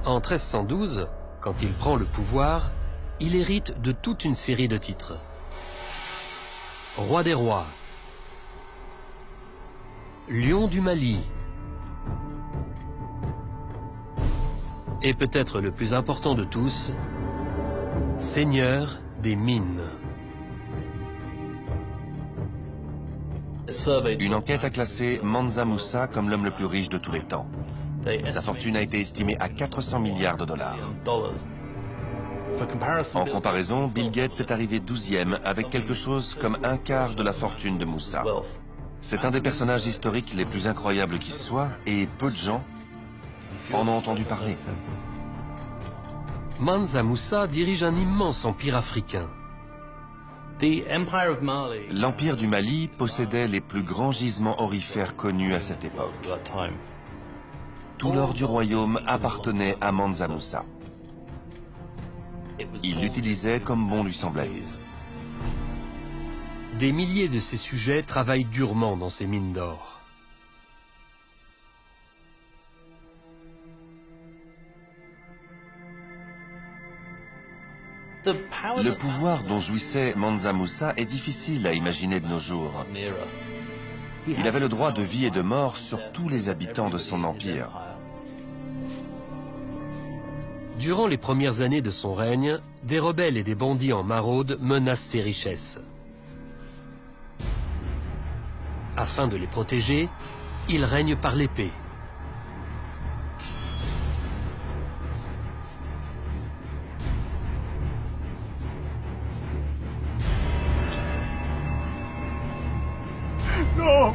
En 1312, quand il prend le pouvoir, il hérite de toute une série de titres. Roi des rois, Lion du Mali, et peut-être le plus important de tous, Seigneur des mines. Une enquête a classé Mansa Musa comme l'homme le plus riche de tous les temps. Sa fortune a été estimée à 400 milliards de dollars. En comparaison, Bill Gates est arrivé 12e avec quelque chose comme un quart de la fortune de Musa. C'est un des personnages historiques les plus incroyables qui soit et peu de gens en ont entendu parler. Mansa Musa dirige un immense empire africain. L'Empire du Mali possédait les plus grands gisements aurifères connus à cette époque. Tout l'or du royaume appartenait à Mansa Musa. Il l'utilisait comme bon lui semblait. Des milliers de ses sujets travaillent durement dans ces mines d'or. Le pouvoir dont jouissait Mansa Musa est difficile à imaginer de nos jours. Il avait le droit de vie et de mort sur tous les habitants de son empire. Durant les premières années de son règne, des rebelles et des bandits en maraude menacent ses richesses. Afin de les protéger, il règne par l'épée. Non!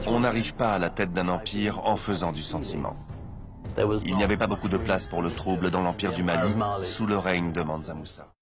On n'arrive pas à la tête d'un empire en faisant du sentiment. Il n'y avait pas beaucoup de place pour le trouble dans l'Empire du Mali sous le règne de Mansa Musa.